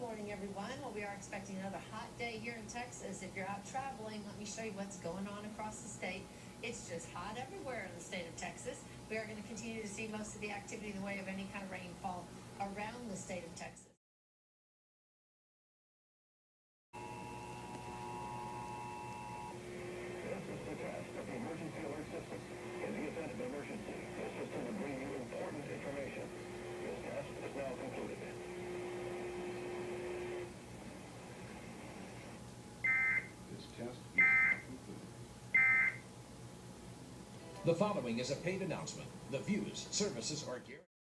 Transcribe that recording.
morning, everyone. Well, we are expecting another hot day here in Texas. If you're out traveling, let me show you what's going on across the state. It's just hot everywhere in the state of Texas. We are going to continue to see most of the activity in the way of any kind of rainfall around the state of Texas. This is the test of the emergency alert system. In the event of emergency, this system will bring you important information. This test is now concluded. This test is now concluded. The following is a paid announcement. The views, services, or guaranteed.